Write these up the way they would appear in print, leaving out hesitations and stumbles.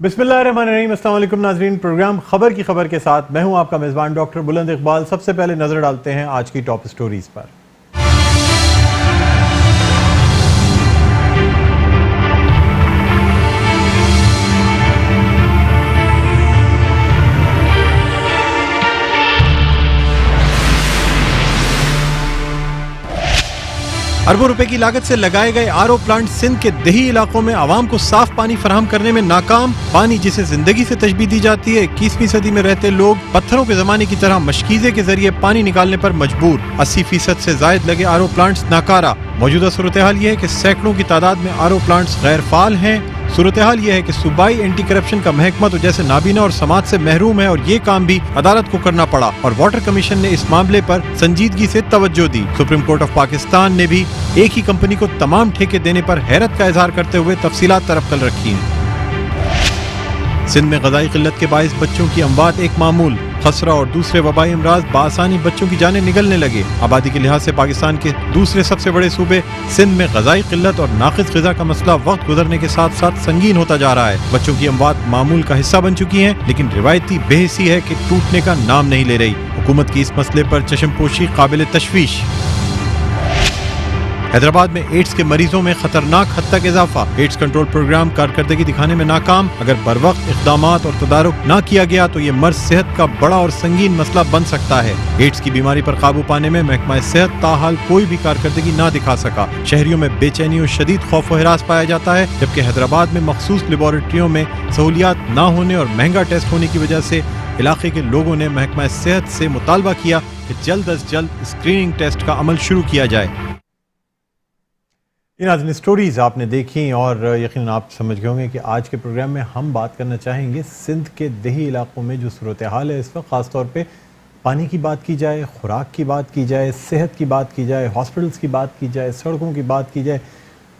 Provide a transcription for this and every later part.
बिस्मिल्लाहिर्रहमानिर्रहीम। अस्सलाम वालेकुम नाज़रीन, प्रोग्राम खबर की खबर के साथ मैं हूं आपका मेज़बान डॉक्टर बुलंद इकबाल। सबसे पहले नजर डालते हैं आज की टॉप स्टोरीज पर। अरबों रुपए की लागत से लगाए गए आरओ प्लांट सिंध के देही इलाकों में आवाम को साफ पानी फराहम करने में नाकाम। पानी जिसे जिंदगी से तशबीह दी जाती है, 21वीं सदी में रहते लोग पत्थरों के जमाने की तरह मशकीजे के जरिए पानी निकालने पर मजबूर। 80% से जायद लगे आरओ प्लांट्स नाकारा। मौजूदा सूरत हाल ये है कि सैकड़ों की तादाद में आरओ प्लांट्स गैर फाल हैं। सूरत हाल यह है कि सूबाई एंटी करप्शन का महकमा तो जैसे नाबीना और समाज से महरूम है, और ये काम भी अदालत को करना पड़ा, और वाटर कमीशन ने इस मामले पर संजीदगी से तवज्जो दी। सुप्रीम कोर्ट ऑफ पाकिस्तान ने भी एक ही कंपनी को तमाम ठेके देने पर हैरत का इजहार करते हुए तफसीलात तरफ कल रखी हैं। सिंध में ग़ज़ाई क़िल्लत के बाइस बच्चों की अमवात एक मामूल। खसरा और दूसरे वबाई अमराज बासानी बच्चों की जानें निगलने लगे। आबादी के लिहाज से पाकिस्तान के दूसरे सबसे बड़े सूबे सिंध में ग़ज़ाई क़िल्लत और नाक़िस ग़िज़ा का मसला वक्त गुजरने के साथ साथ संगीन होता जा रहा है। बच्चों की अमवात मामूल का हिस्सा बन चुकी हैं, लेकिन रिवायती बेहिसी है कि टूटने का नाम नहीं ले रही। हुकूमत की इस मसले पर चश्मपोशी काबिल तशवीश। हैदराबाद में एड्स के मरीजों में खतरनाक हद तक इजाफा। एड्स कंट्रोल प्रोग्राम कारकर्दगी दिखाने में नाकाम। अगर बरवक्त इक़दामात और तदारुक न किया गया तो ये मर्ज सेहत का बड़ा और संगीन मसला बन सकता है। एड्स की बीमारी पर काबू पाने में महकमा सेहत ताहाल कोई भी कारकर्दगी न दिखा सका। शहरियों में बेचैनी और शदीद खौफ व हिरास पाया जाता है, जबकि हैदराबाद में मखसूस लेबॉरेटरियों में सहूलियात न होने और महंगा टेस्ट होने की वजह से इलाके के लोगों ने महकमा सेहत से मुतालबा किया कि जल्द अज जल्द स्क्रीनिंग टेस्ट का अमल शुरू किया जाए। इन स्टोरीज आपने देखी और यकीनन आप समझ गए होंगे कि आज के प्रोग्राम में हम बात करना चाहेंगे सिंध के देही इलाकों में जो सूरत हाल है इस वक्त, ख़ासतौर पे पानी की बात की जाए, खुराक की बात की जाए, सेहत की बात की जाए, हॉस्पिटल्स की बात की जाए, सड़कों की बात की जाए।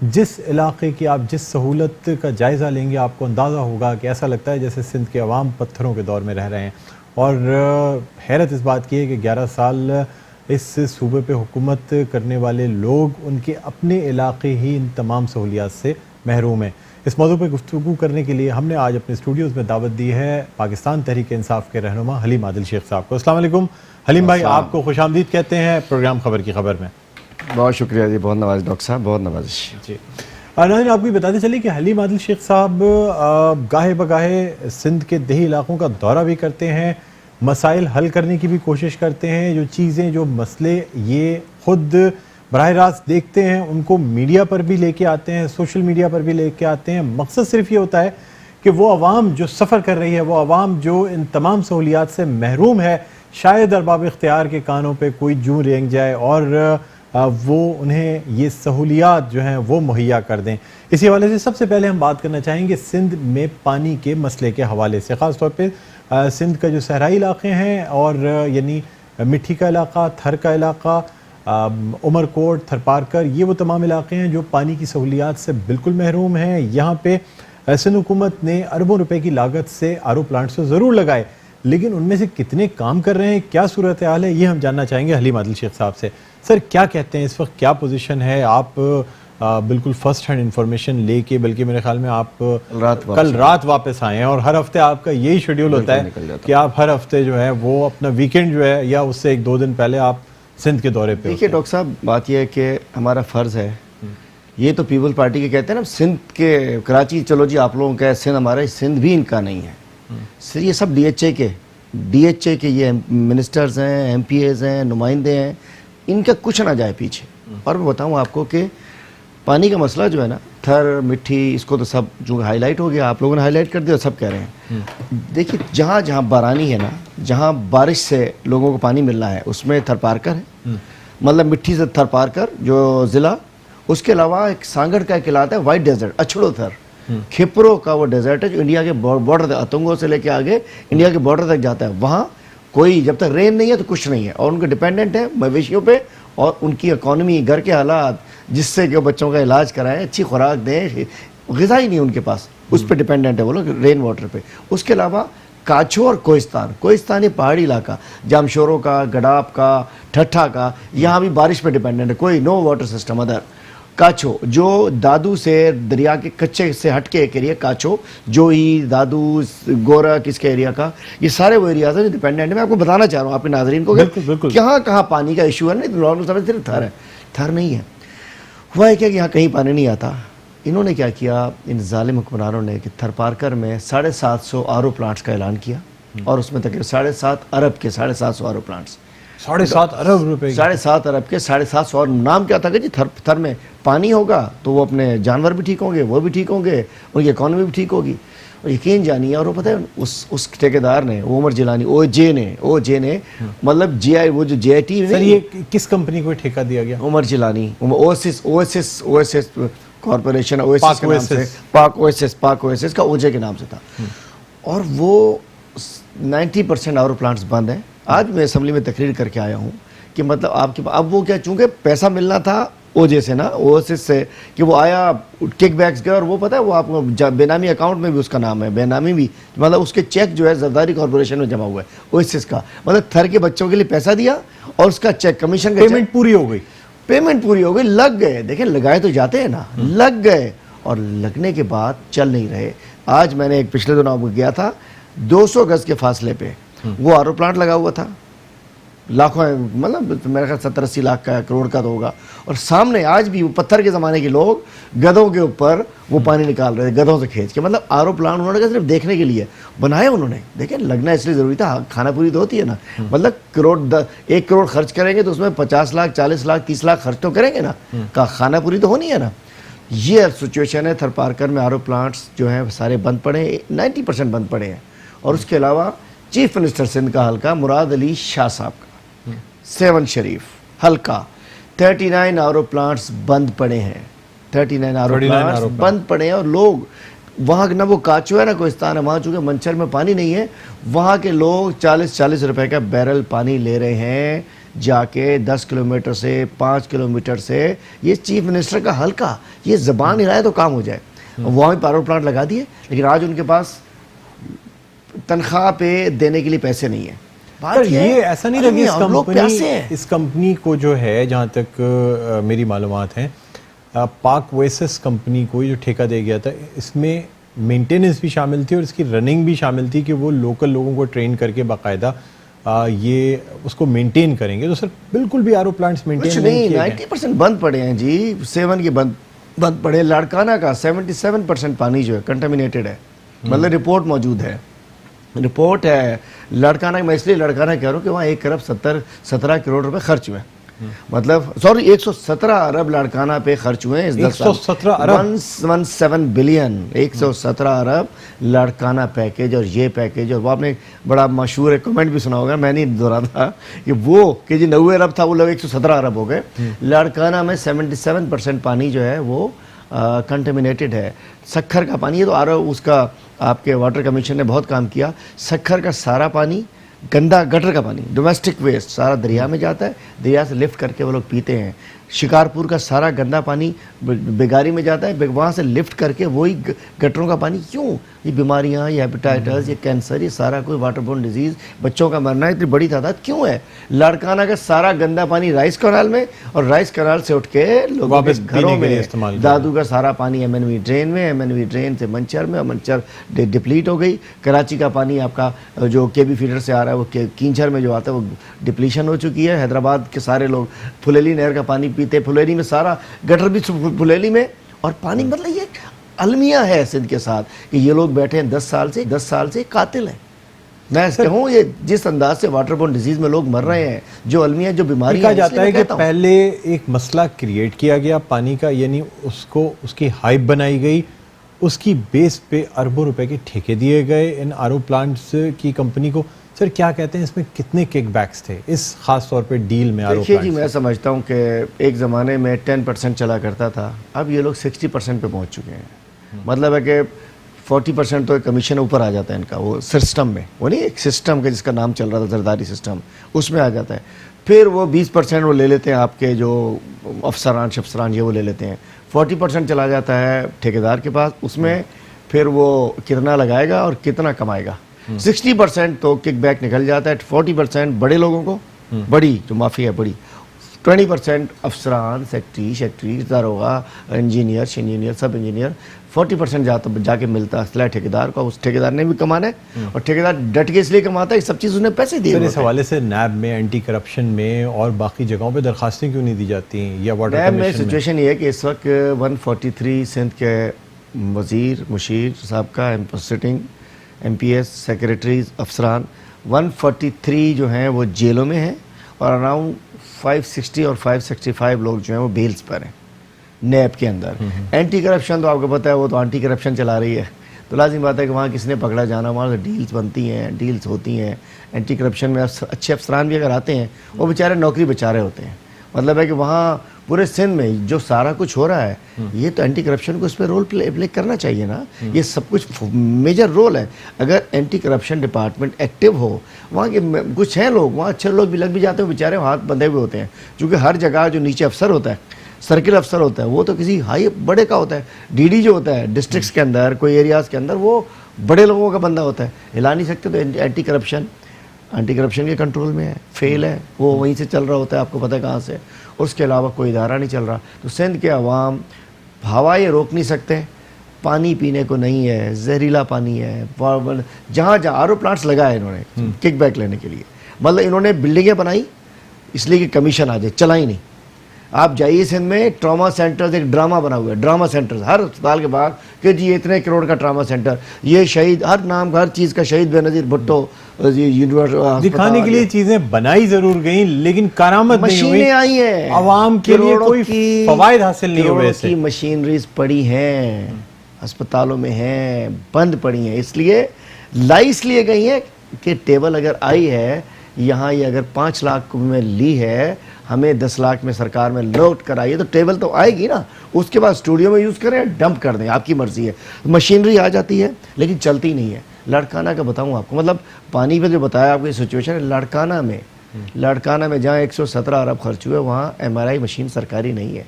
जिस इलाके की आप जिस सहूलत का जायज़ा लेंगे आपको अंदाज़ा होगा कि ऐसा लगता है जैसे सिंध के अवाम पत्थरों के दौर में रह रहे हैं। और हैरत इस बात की है कि 11 साल इस सूबे पे हुकूमत करने वाले लोग उनके अपने इलाके ही इन तमाम सहूलियात से महरूम हैं। इस मौजू पर गुफ्तगू करने के लिए हमने आज अपने स्टूडियोज़ में दावत दी है पाकिस्तान तहरीक इंसाफ के रहनुमा हलीम आदिल शेख साहब को। अस्सलाम वालेकुम हलीम भाई, आपको खुशामदीद कहते हैं प्रोग्राम खबर की खबर में। बहुत शुक्रिया जी, बहुत नवाज डॉक्टर साहब, बहुत नवाजिश जी। नाज़रीन, आपको बताते चलिए कि हलीम आदिल शेख साहब गाहे बगाहे सिंध के देही इलाकों का दौरा भी करते हैं, मसाइल हल करने की भी कोशिश करते हैं। जो चीज़ें जो मसले ये खुद बराह रास्त देखते हैं उनको मीडिया पर भी लेके आते हैं, सोशल मीडिया पर भी लेके आते हैं। मकसद सिर्फ ये होता है कि वो आवाम जो सफ़र कर रही है, वो आवाम जो इन तमाम सहूलियात से महरूम है, शायद अरबाब इख्तियार के कानों पे कोई जूं रेंग जाए और वो उन्हें ये सहूलियात जो हैं वो मुहैया कर दें। इसी हवाले से सबसे पहले हम बात करना चाहेंगे सिंध में पानी के मसले के हवाले से, ख़ास तौर पे सिंध का जो सहराई इलाके हैं और यानी मिट्टी का इलाका, थर का इलाका, उमरकोट, थरपारकर, ये वो तमाम इलाके हैं जो पानी की सहूलियात से बिल्कुल महरूम हैं। यहाँ पे सिंध हुकूमत ने अरबों रुपए की लागत से आरओ प्लांट्स तो ज़रूर लगाए, लेकिन उनमें से कितने काम कर रहे हैं, क्या सूरत हाल है, ये हम जानना चाहेंगे हलीम आदिल शेख साहब से। सर, क्या कहते हैं इस वक्त, क्या पोजीशन है? आप बिल्कुल फर्स्ट हैंड इंफॉर्मेशन लेके, बल्कि मेरे ख्याल में आप कल रात वापस आए हैं और हर हफ्ते आपका यही शेड्यूल होता है कि आप हर हफ्ते जो है वो अपना वीकेंड जो है या उससे 1-2 दिन पहले आप सिंध के दौरे पे। देखिए डॉक्टर साहब, बात यह है कि हमारा फ़र्ज़ है, ये तो पीपल पार्टी के कहते हैं ना, सिंध के कराची चलो जी आप लोगों का है, सिंध हमारा, सिंध भी इनका नहीं है। सर ये सब DHA के ये मिनिस्टर्स हैं, MPAs हैं, नुमाइंदे हैं, इनका कुछ ना जाए पीछे। और मैं बताऊँ आपको कि पानी का मसला जो है ना, थर, मिट्टी, इसको तो सब जो हाईलाइट हो गया, आप लोगों ने हाईलाइट कर दिया, सब कह रहे हैं। देखिए जहाँ जहाँ बारानी है ना, जहाँ बारिश से लोगों को पानी मिल रहा है, उसमें थरपारकर है, मतलब मिट्टी से थरपारकर जो ज़िला, उसके अलावा एक सांगड़ का एक इलाका है वाइट डेजर्ट, अछड़ो थर, खिपरो का वो डेजर्ट है जो इंडिया के बॉर्डर, अतंगों से लेके आगे इंडिया के बॉर्डर तक जाता है। वहाँ कोई जब तक रेन नहीं है तो कुछ नहीं है, और उनके डिपेंडेंट है मवेशियों पे और उनकी इकॉनमी, घर के हालात, जिससे कि बच्चों का इलाज कराएं, अच्छी खुराक दें, ग़िज़ा ही नहीं उनके पास, उस पर डिपेंडेंट है वो लोग, रेन वाटर पे। उसके अलावा काछो और कोहिस्तान ये पहाड़ी इलाका, जामशोरों का, गडाप का, ठट्ठा का, यहाँ भी बारिश पे डिपेंडेंट है, कोई नो वाटर सिस्टम अदर। काचो, जो दादू से दरिया के कच्चे से हटके एक एरिया काचो, जोही, दादू, गोरा किसके एरिया का, ये सारे वो एरियाज हैं जो डिपेंडेंट है। मैं आपको बताना चाह रहा हूँ आपके नाजरीन को कहाँ कहाँ पानी का इशू है। नहीं नॉर्मल समझ सिर्फ थर है, थर नहीं है। हुआ है क्या कि यहाँ कहीं पानी नहीं आता। इन्होंने क्या किया, इन जालिम हुक्मरानों ने कि थरपारकर में 750 आरओ प्लांट्स का ऐलान किया और उसमें तकरीबन 7.5 अरब के 750 आरओ प्लांट्स, 7.5 अरब रुपए, 7.5 अरब के 750। और नाम क्या था कि जी थर में पानी होगा तो वो अपने जानवर भी ठीक होंगे, वो भी ठीक होंगे, उनकी इकॉनमी भी ठीक होगी। और यकीन जानिए, और वो पता है उस ठेकेदार ने, उमर जिलानी, ओजे ने मतलब जीआई, वो जो जीआईटी, सर ये किस कंपनी को ठेका दिया गया? Umar Jilani, OSS corporation, OSS के नाम से, पाक ओएसएस का ओजे के नाम से था। और वो 90% आरओ प्लांट्स बंद हैं। आज मैं असेंबली में तकरीर करके आया हूँ कि मतलब आपके अब वो क्या, चूंकि पैसा मिलना था ओजे से ना, ओएसएस से, कि वो आया किक बैक्स गया, और वो पता है वो आपको बेनामी अकाउंट में भी उसका नाम है, बेनामी भी, मतलब उसके चेक जो है जरदारी कॉर्पोरेशन में जमा हुआ है ओएसएस का, मतलब थर के बच्चों के लिए पैसा दिया और उसका चेक, कमीशन का पेमेंट पूरी हो गई, लग गए। देखें लगाए तो जाते हैं ना, लग गए, और लगने के बाद चल नहीं रहे। आज मैंने एक पिछले दिनों आपको गया था, 200 गज के फासले पे वो आरओ प्लांट लगा हुआ था, लाखों, मतलब मेरे ख्याल 70-80 लाख का, करोड़ का तो होगा। और सामने आज भी वो पत्थर के ज़माने के लोग गधों के ऊपर वो पानी निकाल रहे थे, गधों से खींच के। मतलब आरओ प्लांट उन्होंने कहा सिर्फ देखने के लिए बनाया उन्होंने। देखें लगना इसलिए ज़रूरी था, खाना पूरी तो होती है ना, मतलब 1 करोड़ खर्च करेंगे तो उसमें 50 लाख, 40 लाख, 30 लाख खर्च तो करेंगे ना, का खाना पूरी तो होनी है ना। ये सिचुएशन है। थरपारकर में आरओ प्लांट्स जो हैं सारे बंद पड़े हैं, 90% बंद पड़े हैं। और उसके अलावा चीफ मिनिस्टर सिंध का हल्का मुराद अली शाह साहब का 7 शरीफ हल्का 39 आरओ प्लांट्स बंद पड़े हैं, 39 आरओ प्लांट्स बंद पड़े हैं। और लोग वहाँ ना वो काचो है ना कोहिस्तान है, वहाँ चूँकि मंचर में पानी नहीं है, वहाँ के लोग 40-40 रुपए का बैरल पानी ले रहे हैं जाके 10 किलोमीटर से, 5 किलोमीटर से। ये चीफ मिनिस्टर का हल्का, ये ज़बान हिलाए तो काम हो जाए। वहाँ भी आरओ प्लांट लगा दिए, लेकिन आज उनके पास तनख्वाह पे देने के लिए पैसे नहीं है। पर ये ऐसा नहीं लगे इस कंपनी को जो है, जहाँ तक मेरी मालूमात है, पाक ओएसएस कंपनी को जो ठेका दे गया था, इसमें मेंटेनेंस भी शामिल थी और इसकी रनिंग भी शामिल थी कि वो लोकल लोगों को ट्रेन करके बाकायदा ये उसको मेंटेन करेंगे। तो सर बिल्कुल भी आरओ प्लांट्स मेंटेन नहीं, 90% बंद पड़े हैं जी। 7 के बंद पड़े। लाड़काना का 77% पानी जो है कंटामिनेटेड है, मतलब रिपोर्ट मौजूद है, रिपोर्ट है। लाड़काना, मैं इसलिए लाड़काना कह रहा हूँ कि वहाँ 1 अरब 17 करोड़ रुपए खर्च हुए, मतलब सॉरी 117 अरब लाड़काना पे खर्च हुए हैं इस 117 अरब 117 बिलियन 117 अरब लाड़काना पैकेज। और ये पैकेज, और वो आपने बड़ा मशहूर है कमेंट भी सुना होगा, मैं नहीं दोहराता कि वो कि जी 90 अरब था, वो लोग 117 अरब हो गए। लाड़काना में 77% पानी जो है वो कंटेमिनेटेड है। सक्खर का पानी है, तो आरओ उसका आपके वाटर कमीशन ने बहुत काम किया। सक्खर का सारा पानी गंदा, गटर का पानी, डोमेस्टिक वेस्ट सारा दरिया में जाता है, दरिया से लिफ्ट करके वो लोग पीते हैं। शिकारपुर का सारा गंदा पानी बेगारी में जाता है, वहाँ से लिफ्ट करके वही गटरों का पानी। क्यों? ये बीमारियाँ, ये हेपेटाइटिस, ये कैंसर, ये सारा कोई वाटरबोर्न डिजीज़, बच्चों का मरना इतनी बड़ी तादाद क्यों है? लाड़काना का सारा गंदा पानी राइस कनाल में, और राइस कनाल से उठ के लोगों के घरों में। दादू का सारा पानी एमएनवी ड्रेन में, एमएनवी ड्रेन से मंचर में, और मंचर डिप्लीट हो गई। कराची का पानी आपका जो केबी फीडर से आ रहा है वो कींचर में जो आता है वो डिप्लीशन हो चुकी है। हैदराबाद के सारे लोग फुलेली नहर का पानी पीते, फुलेली में सारा गटर भी फुलेली में। और पानी मतलब ये अलमिया है सिंध के साथ कि ये लोग बैठे हैं 10 साल से कातिल हैं। मैं कहूँ ये जिस अंदाज से वाटरबोर्न डिजीज में लोग मर रहे हैं, जो अलमिया, जो बीमारी कहा जाता है कि पहले एक मसला क्रिएट किया गया पानी का, यानी उसको उसकी हाइप बनाई गई, उसकी बेस पे अरबों रुपए के ठेके दिए गए इन आरओ प्लांट्स की कंपनी को। सर क्या कहते हैं इसमें कितने किकबैक्स थे इस खास तौर पे डील में आरओ प्लांट्स? जी मैं समझता हूँ कि एक ज़माने में 10% चला करता था, अब ये लोग 60% पे पहुँच चुके हैं। मतलब है कि 40% तो कमीशन ऊपर आ जाता है इनका, वो सिस्टम में, वो नहीं एक सिस्टम के जिसका नाम चल रहा था जरदारी सिस्टम, उसमें आ जाता है। फिर वो 20% वो ले लेते हैं आपके जो अफसरान ये वो ले लेते हैं। 40% चला जाता है ठेकेदार के पास, उसमें फिर वो कितना लगाएगा और कितना कमाएगा। 60% तो किकबैक निकल जाता है, 40% बड़े लोगों को, बड़ी जो माफिया है बड़ी, 20% अफसरान, सेक्रेटरी, दारोगा, इंजीनियर, सब इंजीनियर, 40% जाके मिलता है असला ठेकेदार को। उस ठेकेदार ने भी कमाना है और ठेकेदार डट के इसलिए कमाता है कि सब चीज़ उसने पैसे दिए। इस हवाले से नैब में, एंटी करप्शन में और बाकी जगहों पे दरखास्तें क्यों नहीं दी जाती या वाटर नैब में कमीशन सिचुएशन ये है कि इस वक्त 143 सिंध के वज़ीर, मुशीर साहब का सिटिंग MPS, सेक्रेटरीज, अफसरान 143 जो हैं वो जेलों में हैं और अराउंड 560 और 565 लोग जो हैं वो बेल्स पर हैं नैब के अंदर। एंटी करप्शन तो आपको पता है, वो तो एंटी करप्शन चला रही है, तो लाजिम बात है कि वहाँ किसने पकड़ा जाना, वहाँ से डील्स बनती हैं, डील्स होती हैं। एंटी करप्शन में अच्छे अफसरान भी अगर आते हैं वो बेचारे नौकरी बचा रहे होते हैं। मतलब है कि वहाँ पूरे सिंध में जो सारा कुछ हो रहा है, ये तो एंटी करप्शन को इसमें रोल प्ले करना चाहिए ना। ये सब कुछ मेजर रोल है। अगर एंटी करप्शन डिपार्टमेंट एक्टिव हो, वहाँ के कुछ हैं लोग, वहाँ अच्छे लोग भी लग भी जाते हैं, बेचारे हाथ बंधे हुए होते हैं, क्योंकि हर जगह जो नीचे अफसर होता है, सर्किल अफसर होता है, वो तो किसी हाई बड़े का होता है। DD जो होता है डिस्ट्रिक्ट्स के अंदर, कोई एरियाज़ के अंदर, वो बड़े लोगों का बंदा होता है, हिला नहीं सकते। तो एंटी करप्शन के कंट्रोल में है, फेल है, वो वहीं से चल रहा होता है, आपको पता है कहाँ से। उसके अलावा कोई इदारा नहीं चल रहा। तो सिंध के अवाम हवा ये रोक नहीं सकते, पानी पीने को नहीं है, जहरीला पानी है, जहाँ जहाँ RO प्लांट्स लगाए इन्होंने किक बैक लेने के लिए। मतलब इन्होंने बिल्डिंगें बनाई इसलिए कि कमीशन आ जाए, चला ही नहीं। आप जाइए सिंध में ट्रॉमा सेंटर्स, एक ड्रामा बना हुआ है, ड्रामा सेंटर्स हर अस्पताल के बाहर कि जी इतने करोड़ का ट्रॉमा सेंटर, ये शहीद, हर नाम हर चीज़ का, शहीद बेनज़ीर भुट्टो यूनिवर्सिटी दिखाने के लिए चीजें बनाई जरूर गई, लेकिन कारामत नहीं हुई। मशीनें आई हैं, आवाम के लिए कोई फवायद हासिल नहीं हुए इससे। की मशीनरीज पड़ी हैं, अस्पतालों में हैं, बंद पड़ी हैं, इसलिए लाई इसलिए गई है कि टेबल अगर आई है यहाँ, ये अगर 5 लाख में ली है, हमें 10 लाख में सरकार में लौट कर आई है, तो टेबल तो आएगी ना। उसके बाद स्टूडियो में यूज़ करें, डंप कर दें, आपकी मर्जी है। मशीनरी आ जाती है लेकिन चलती नहीं है। लाड़काना का बताऊं आपको, मतलब पानी पे जो बताया आपको सिचुएशन है, लाड़काना में जहाँ 117 अरब खर्च हुए, वहाँ MRI मशीन सरकारी नहीं है।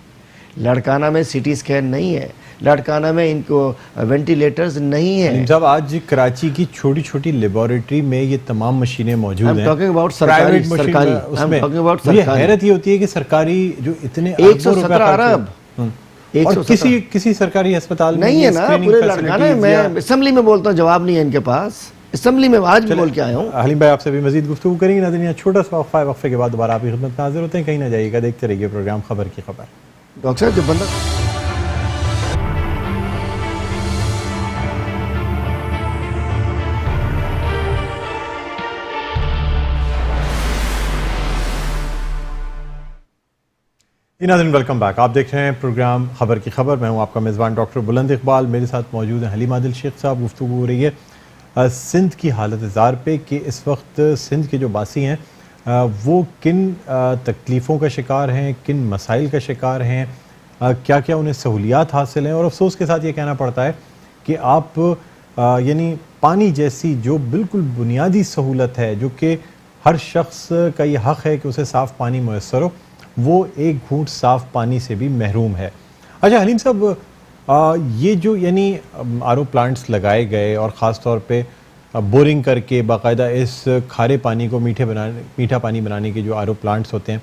लाड़काना में CT स्कैन नहीं है। लाड़काना में इनको वेंटिलेटर्स नहीं है। जब आज कराची की छोटी छोटी लेबोरेटरी में ये तमाम मशीनें मौजूद हैं, टॉकिंग अबाउट सरकारी, उसमें हैरत ये होती है कि सरकारी जो इतने 117 अरब और किसी सरकारी अस्पताल नहीं है ना पूरे लाड़काना में। मैं असेंबली में बोलता हूँ, जवाब नहीं है इनके पास, असेंबली में आज भी बोल के आया हूँ। हलीम भाई आपसे भी मजीद गुफ्तगू करेंगे ना दुनिया। छोटा सा वक्फे के बाद दोबारा आपकी खिदमत में हाजिर होते हैं। कहीं ना जाइएगा, देखते रहिए प्रोग्राम खबर की खबर। डॉक्टर साहब जब बंदा नाज़रीन वेलकम बैक। आप देख रहे हैं प्रोग्राम खबर की खबर। मैं हूं आपका मेज़बान डॉक्टर बुलंद इकबाल। मेरे साथ मौजूद हैं हलीम आदिल शेख साहब। गुफ्तगू हो रही है सिंध की हालत ज़ार पे कि इस वक्त सिंध के जो बासी हैं वो किन तकलीफ़ों का शिकार हैं, किन मसाइल का शिकार हैं, क्या क्या उन्हें सहूलियात हासिल हैं। और अफसोस के साथ ये कहना पड़ता है कि आप यानी पानी जैसी जो बिल्कुल बुनियादी सहूलत है, जो कि हर शख्स का ये हक़ है कि उसे साफ़ पानी मैसर हो, वो एक घूंट साफ़ पानी से भी महरूम है। अच्छा हलीम साहब, ये जो यानी RO प्लांट्स लगाए गए और ख़ास तौर पे बोरिंग करके बाकायदा इस खारे पानी को मीठा पानी बनाने के जो RO प्लांट्स होते हैं,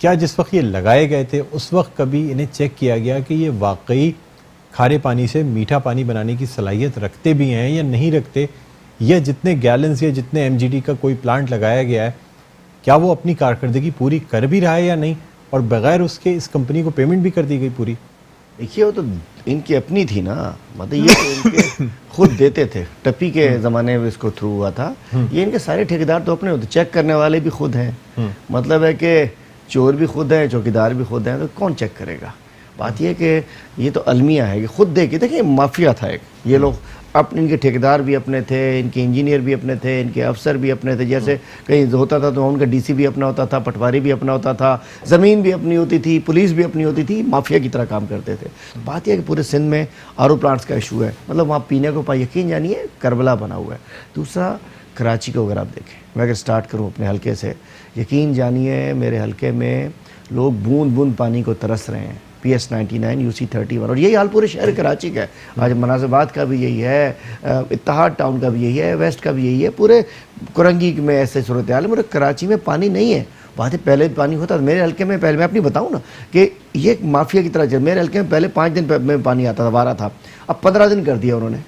क्या जिस वक्त ये लगाए गए थे उस वक्त कभी इन्हें चेक किया गया कि ये वाकई खारे पानी से मीठा पानी बनाने की सलाहियत रखते भी हैं या नहीं रखते, या जितने गैलन्स या जितने MGD का कोई प्लांट लगाया गया है क्या वो अपनी कारकर्दगी पूरी कर भी रहा है या नहीं, और बगैर उसके इस कंपनी को पेमेंट भी कर दी गई पूरी? देखिए वो तो इनकी अपनी थी ना, मतलब ये तो इनके खुद देते थे, टप्पी के ज़माने में इसको थ्रू हुआ था। ये इनके सारे ठेकेदार तो अपने होते, चेक करने वाले भी खुद हैं, मतलब है कि चोर भी खुद हैं, चौकीदार भी खुद हैं, तो कौन चेक करेगा। बात यह कि ये तो अलमिया है कि खुद देखिए, देखिए माफिया था एक, ये लोग अपने, इनके ठेकेदार भी अपने थे, इनके इंजीनियर भी अपने थे, इनके अफसर भी अपने थे। जैसे कहीं होता था तो उनका DC भी अपना होता था, पटवारी भी अपना होता था, ज़मीन भी अपनी होती थी, पुलिस भी अपनी होती थी, माफिया की तरह काम करते थे। बात यह है कि पूरे सिंध में RO प्लांट्स का इशू है, मतलब वहाँ पीने को यकीन जानिए करबला बना हुआ है। दूसरा कराची को अगर आप देखें, मैं अगर स्टार्ट करूँ अपने हल्के से, यकीन जानिए मेरे हल्के में लोग बूंद बूंद पानी को तरस रहे हैं। PS 99 UC 31, और यही हाल पूरे शहर कराची का है। आज मनाज़बाद का भी यही है, इत्तेहाद टाउन का भी यही है, वेस्ट का भी यही है, पूरे कुरंगी में ऐसे सूरत हाल है। पूरे कराची में पानी नहीं है, बात है पहले पानी होता था मेरे हल्के में, पहले मैं अपनी बताऊं ना कि ये एक माफिया की तरह चल, मेरे हल्के में पहले 5 दिन में पानी आता था, 12 था, अब 15 दिन कर दिया उन्होंने,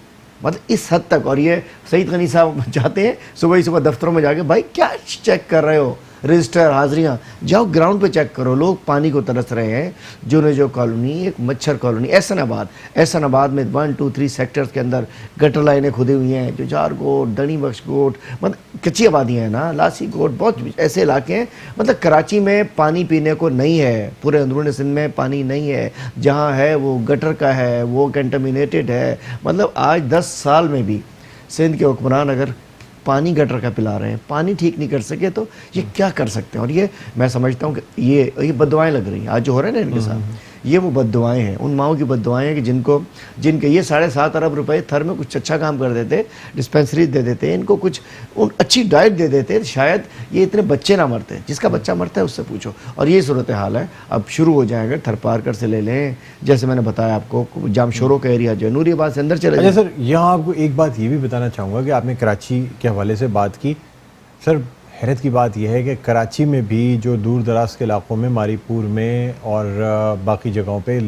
मतलब इस हद तक। और ये सईद गनी साहब जाते हैं सुबह ही सुबह दफ्तरों में जाके, भाई क्या चेक कर रहे हो, रजिस्टर हाजिरियाँ, जाओ ग्राउंड पे चेक करो, लोग पानी को तरस रहे हैं। जो कॉलोनी एक मच्छर कॉलोनी, एहसनाबाद में 1, 2, 3 सेक्टर्स के अंदर गटर लाइनें खुदी हुई हैं, जो जार गोट, दनी बख्श गोट, मतलब कच्ची आबादियाँ हैं ना, लासी गोट, बहुत ऐसे इलाके हैं। मतलब कराची में पानी पीने को नहीं है, पूरे अंदरूनी सिंध में पानी नहीं है, जहाँ है वो गटर का है, वो कंटामिनेटेड है। मतलब आज 10 साल में भी सिंध के हुक्मरान अगर पानी गटर का पिला रहे हैं, पानी ठीक नहीं कर सके तो ये क्या कर सकते हैं। और ये मैं समझता हूँ कि ये बद्दुआएं लग रही हैं आज जो हो रहा है ना इनके साथ, ये वो बद्दुआएं हैं, उन माओं की बद्दुआएं हैं कि जिनके ये 7.5 अरब रुपए थर में कुछ अच्छा काम कर देते, डिस्पेंसरीज दे देते, इनको कुछ अच्छी डाइट दे देते, शायद ये इतने बच्चे ना मरते। जिसका बच्चा मरता है उससे पूछो। और ये सूरत हाल है, अब शुरू हो जाएगा। थरपारकर से ले लें, जैसे मैंने बताया आपको, जामशोरों का एरिया जो है, नूरियाबाद से अंदर चले जाए। अच्छा सर, यहाँ आपको एक बात ये भी बताना चाहूँगा कि आपने कराची के हवाले से बात की। सर हैरत की बात यह है कि कराची में भी जो दूर दराज के इलाकों में, मारीपुर में और बाकी जगहों पे,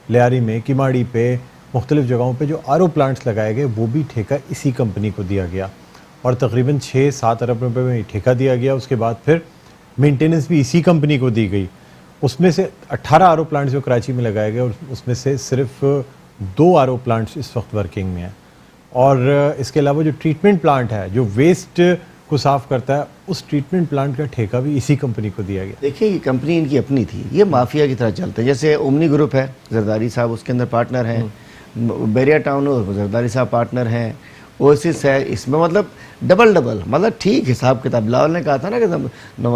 लियारी में, किमाड़ी पे, मुख्तलिफ़ जगहों पे जो आरओ प्लांट्स लगाए गए वो भी ठेका इसी कंपनी को दिया गया और तकरीबन 6-7 अरब रुपए में ठेका दिया गया। उसके बाद फिर मेंटेनेंस भी इसी कंपनी को दी गई। उसमें से 18 आरओ प्लांट्स जो कराची में लगाए गए और उसमें से सिर्फ 2 आरओ प्लांट्स इस वक्त वर्किंग में हैं। और इसके अलावा जो ट्रीटमेंट प्लांट है जो वेस्ट को साफ करता है, उस ट्रीटमेंट प्लांट का ठेका भी इसी कंपनी को दिया गया। देखिए ये कंपनी इनकी अपनी थी, ये माफिया की तरह चलते हैं। जैसे ओमनी ग्रुप है, जरदारी साहब उसके अंदर पार्टनर हैं, बैरिया टाउन जरदारी साहब पार्टनर हैं, ओएसिस है, इसमें मतलब डबल मतलब ठीक हिसाब किताब। बिलावल ने कहा था ना कि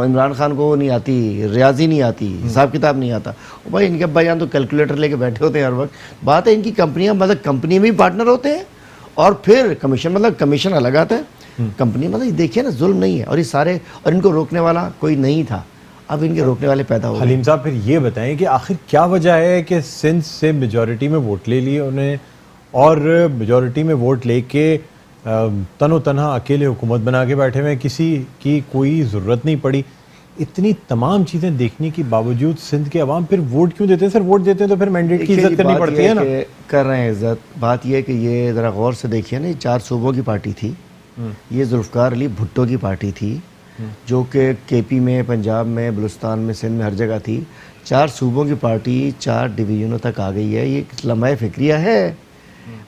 इमरान खान को नहीं आती, रियाजी नहीं आती, हिसाब किताब नहीं आता। भाई इनके भाईजान तो कैलकुलेटर लेके बैठे होते हैं हर वक्त। बात है इनकी कंपनियां, मतलब कंपनी में भी पार्टनर होते हैं और फिर कमीशन, मतलब कमीशन अलग आता है कंपनी। मतलब देखिए ना, जुल्म नहीं है। और ये सारे, और इनको रोकने वाला कोई नहीं था, अब इनके रोकने वाले पैदा हो गए। हलीम साहब फिर ये बताएं कि आखिर क्या वजह है कि सिंध से मेजॉरिटी में वोट ले लिए उन्हें और मेजॉरिटी में वोट लेके तनो तनहा अकेले हुकूमत बना के बैठे हुए, किसी की कोई ज़रूरत नहीं पड़ी। इतनी तमाम चीज़ें देखने के बावजूद सिंध के अवाम फिर वोट क्यों देते हैं? सर वोट देते हैं तो फिर मैंडेट की इज्जत करनी पड़ती है ना। कर रहे हैं इज्जत। बात यह है कि ये ज़रा गौर से देखिए ना, 4 सूबों की पार्टी थी, ये जुल्फ़कार अली भुट्टो की पार्टी थी, जो कि केपी में, पंजाब में, बलूचिस्तान में, सिंध में, हर जगह थी। 4 सूबों की पार्टी 4 डिवीज़नों तक आ गई है। ये लम्हा फ़िक्रिया है,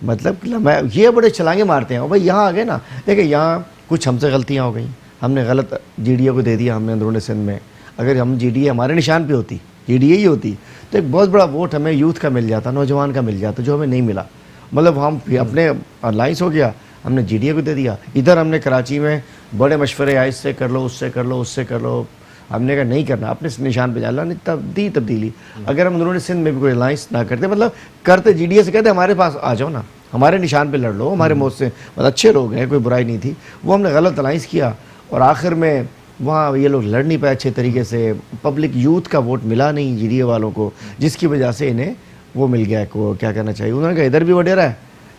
मतलब लम्हा, ये बड़े छलांगे मारते हैं। और भाई यहाँ आ गए ना, देखिए यहाँ कुछ हमसे गलतियाँ हो गई, हमने गलत GDA को दे दिया हमने अंदरूनी सिंध में। अगर हम GDA हमारे निशान पे होती, GDA ही होती, तो एक बहुत बड़ा वोट हमें यूथ का मिल जाता, नौजवान का मिल जाता, जो हमें नहीं मिला। मतलब हम अपने अलाइंस हो गया, हमने GDA को दे दिया। इधर हमने कराची में बड़े मशवरे आए, इससे कर लो, उससे कर लो, उससे कर लो, हमने कहा नहीं करना, अपने निशान पे जाना। नहीं तब्दीली अगर हम अंदरूनी सिंध में भी कोई अलाइंस ना करते, मतलब करते GDA से कहते हमारे पास आ जाओ ना, हमारे निशान पे लड़ लो, हमारे मौत से, मतलब अच्छे लोग हैं, कोई बुराई नहीं थी। वो हमने गलत अलाइंस किया और आखिर में वहाँ ये लोग लड़ नहीं पाए अच्छे तरीके से, पब्लिक यूथ का वोट मिला नहीं GDA वालों को, जिसकी वजह से इन्हें वो मिल गया। को क्या कहना चाहिए, उन्होंने कहा इधर भी वडेरा है,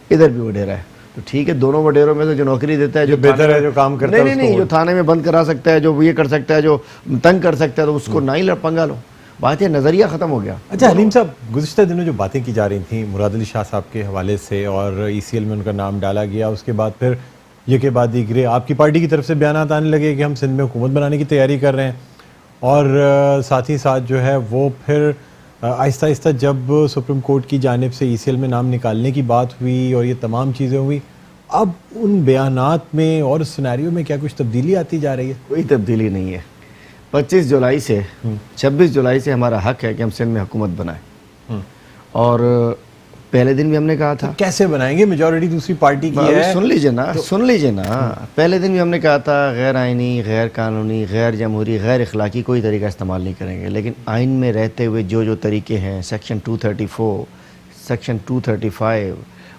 इधर भी वडेरा है, तो ठीक है, दोनों वडेरों में से जो नौकरी देता है, जो बेहतर है, जो काम करता है, नहीं, जो थाने में बंद करा सकता है, जो ये कर सकता है, जो तंग कर सकता है, तो उसको ना ही पंगा लो। बात है, नज़रिया ख़त्म हो गया। अच्छा हलीम साहब, गुज़िश्ता दिनों जो बातें की जा रही थी मुराद अली शाह साहब के हवाले से और ECL में उनका नाम डाला गया, उसके बाद फिर ये के बाद दीगरे आपकी पार्टी की तरफ से बयान आने लगे कि हम सिंध में हुकूमत बनाने की तैयारी कर रहे हैं, और साथ ही साथ जो है वो फिर आहिस्ता आहिस्ता जब सुप्रीम कोर्ट की जानिब से ECL में नाम निकालने की बात हुई और ये तमाम चीज़ें हुई, अब उन बयानात में और सिनेरियो में क्या कुछ तब्दीली आती जा रही है? कोई तब्दीली नहीं है। 25 जुलाई से 26 जुलाई से हमारा हक है कि हम सिंध में हुकूमत बनाएं। और पहले दिन भी हमने कहा था, तो कैसे बनाएंगे, मेजॉरिटी दूसरी पार्टी की है। सुन लीजिए ना, सुन लीजिए ना, पहले दिन भी हमने कहा था गैर आइनी, गैर कानूनी, गैर जमहूरी, गैर इखलाकी कोई तरीका इस्तेमाल नहीं करेंगे। लेकिन आइन में रहते हुए जो तरीके हैं, सेक्शन 234, सेक्शन 235,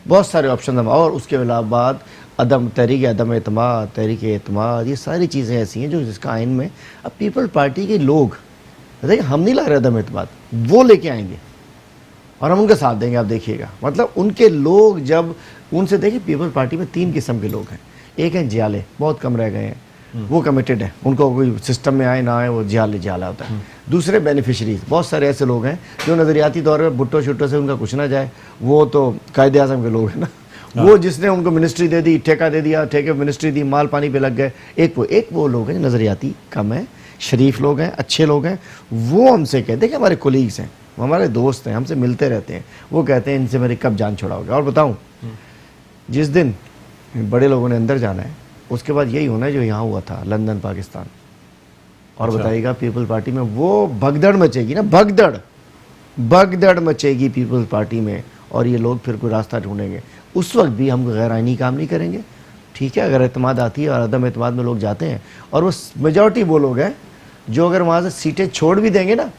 बहुत सारे ऑप्शन हम, और उसके अलावा तहरीक अदम एतमाद, तहरीक एतमाद, ये सारी चीज़ें ऐसी हैं जो जिसका आइन में, अब पीपल पार्टी के लोग देखिए, हम नहीं ला रहे अदम एतमाद, वो लेके आएंगे और हम उनका साथ देंगे। आप देखिएगा, मतलब उनके लोग जब उनसे देखिए, पीपल पार्टी में 3 किस्म के लोग हैं। एक हैं जियाले, बहुत कम रह गए हैं, वो कमिटेड है, उनको कोई सिस्टम में आए ना आए वो जिहाला होता है। दूसरे बेनिफिशरीज बहुत सारे ऐसे लोग हैं जो नज़रियाती तौर पर भुट्टो शुट्टो से उनका कुछ ना जाए, वो तो कायदे आज़म के लोग हैं ना, वो जिसने उनको मिनिस्ट्री दे दी, ठेका दे दिया, ठेके मिनिस्ट्री दी, माल पानी पे लग गए। एक वो लोग हैं नज़रियाती कम है, शरीफ लोग हैं, अच्छे लोग हैं, वो हमसे कहते हैं कि हमारे कोलीग्स हैं, हमारे दोस्त हैं, हमसे मिलते रहते हैं, वो कहते हैं इनसे मेरी कब जान छुड़ाओगे। और बताऊं, जिस दिन बड़े लोगों ने अंदर जाना है उसके बाद यही होना है जो यहाँ हुआ था लंदन पाकिस्तान। और बताइएगा पीपल पार्टी में वो भगदड़ मचेगी ना, भगदड़ मचेगी पीपल्स पार्टी में, और ये लोग फिर कोई रास्ता ढूंढेंगे। उस वक्त भी हम गैर आइनी काम नहीं करेंगे, ठीक है। अगर एतमाद आती है और अदम एतमाद में लोग जाते हैं, और वो मेजॉरिटी वो लोग हैं जो अगर वहाँ से सीटें छोड़ भी देंगे ना,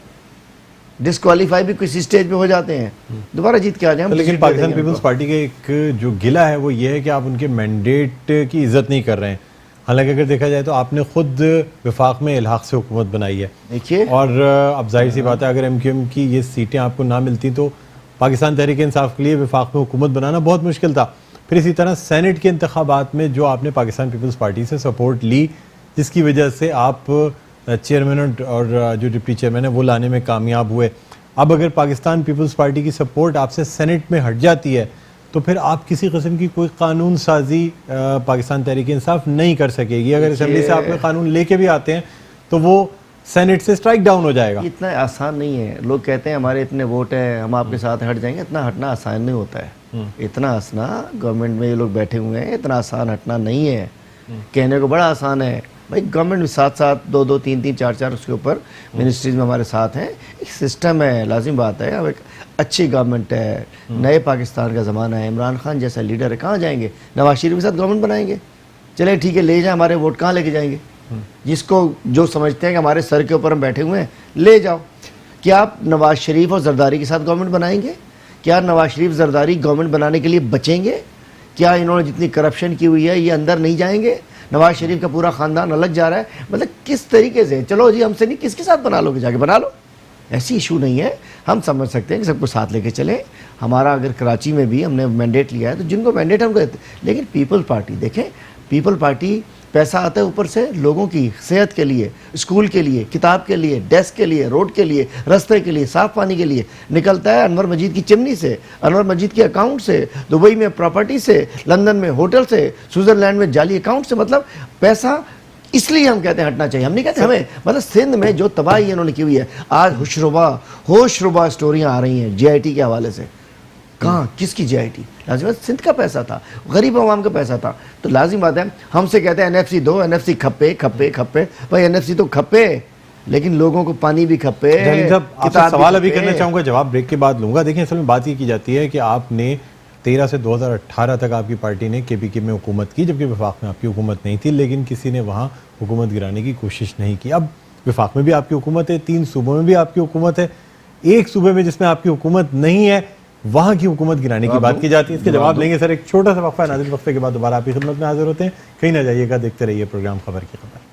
डिस्क्वालीफाई भी किसी स्टेज पे हो जाते हैं, दोबारा जीत के आ जाए। लेकिन पाकिस्तान पीपल्स पार्टी का एक जो गिला है वो ये है कि आप उनके मैंडेट की इज्जत नहीं कर रहे हैं। हालांकि अगर देखा जाए तो आपने खुद विफाक में इल्हाक से हुकूमत बनाई है, देखिए, और अब जाहिर सी बात है अगर MQM की ये सीटें आपको ना मिलती तो पाकिस्तान तहरीक इंसाफ के लिए विफाक में हुकूमत बनाना बहुत मुश्किल था। फिर इसी तरह सेनेट के इंतखाबात में जो आपने पाकिस्तान पीपल्स पार्टी से सपोर्ट ली, जिसकी वजह से आप चेयरमैन और जो डिप्टी चेयरमैन है वो लाने में कामयाब हुए। अब अगर पाकिस्तान पीपल्स पार्टी की सपोर्ट आपसे सेनेट में हट जाती है तो फिर आप किसी किस्म की कोई कानून साजी पाकिस्तान तहरीक इंसाफ नहीं कर सकेगी। अगर असेंबली से आप में कानून लेके भी आते हैं तो वो सेनेट से स्ट्राइक डाउन हो जाएगा। इतना आसान नहीं है। लोग कहते हैं हमारे इतने वोट है, हम आपके साथ हट जाएंगे। इतना हटना आसान नहीं होता है। इतना हंसना, गवर्नमेंट में ये लोग बैठे हुए हैं, इतना आसान हटना नहीं है। कहने को बड़ा आसान है भाई, गवर्नमेंट में साथ साथ 2-2, 3-3, 4-4 उसके ऊपर मिनिस्ट्रीज में हमारे साथ हैं। एक सिस्टम है, लाजिम बात है। अब एक अच्छी गवर्नमेंट है, नए पाकिस्तान का ज़माना है, इमरान खान जैसा लीडर है, कहाँ जाएंगे? नवाज शरीफ के साथ गवर्नमेंट बनाएंगे, चले ठीक है, ले जाए, हमारे वोट कहाँ लेके जाएंगे? जिसको जो समझते हैं कि हमारे सर के ऊपर हम बैठे हुए हैं, ले जाओ। क्या आप नवाज शरीफ और जरदारी के साथ गवर्नमेंट बनाएंगे? क्या नवाज शरीफ जरदारी गवर्नमेंट बनाने के लिए बचेंगे? क्या इन्होंने जितनी करप्शन की हुई है ये अंदर नहीं जाएंगे? नवाज शरीफ का पूरा खानदान अलग जा रहा है, मतलब किस तरीके से? चलो जी, हमसे नहीं, किसके साथ बना लोगे? जाके बना लो, ऐसी इशू नहीं है। हम समझ सकते हैं कि सबको साथ लेके चले। हमारा अगर कराची में भी हमने मैंडेट लिया है तो जिनको मैंडेट हमको देते, लेकिन पीपल पार्टी देखें, पीपल पार्टी पैसा आता है ऊपर से लोगों की सेहत के लिए, स्कूल के लिए, किताब के लिए, डेस्क के लिए, रोड के लिए, रास्ते के लिए, साफ पानी के लिए निकलता है। अनवर मजीद की चिमनी से, अनवर मजीद के अकाउंट से, दुबई में प्रॉपर्टी से, लंदन में होटल से, स्विट्जरलैंड में जाली अकाउंट से, मतलब पैसा। इसलिए हम कहते हैं हटना चाहिए। हम नहीं कहते हमें, मतलब सिंध में जो तबाही इन्होंने की हुई है, आज होशरुबा स्टोरियाँ आ रही हैं JIT के हवाले से। कहाँ, किसकी JIT? लाजिम सिंध का पैसा था, गरीब आवाम का पैसा था। तो लाजिम बात है, हमसे कहते हैं NFC दो, NFC खप्पे खप्पे खप्पे। भाई NFC तो खप्पे, लेकिन लोगों को पानी भी खप्पे। आपसे सवाल अभी करना चाहूँगा, जवाब ब्रेक के बाद लूँगा। देखिए, असल में बात ये की जाती है कि आपने 13 से 2018 तक आपकी पार्टी ने KPK में हुकूमत की, जबकि वफाक में आपकी हुकूमत नहीं थी, लेकिन किसी ने वहाँ हुकूमत गिराने की कोशिश नहीं की। अब वफाक में भी आपकी हुकूमत है, 3 सूबों में भी आपकी हुकूमत है, एक सूबे में जिसमें आपकी हुकूमत नहीं है वहाँ की हुकूमत गिराने की बात की जाती है। इसके जवाब लेंगे सर, एक छोटा सा वक्फा है, नाज़रीन वक्फे के बाद दोबारा आपकी खिदमत में हाजिर होते हैं। कहीं ना जाइएगा, देखते रहिए प्रोग्राम खबर की खबर।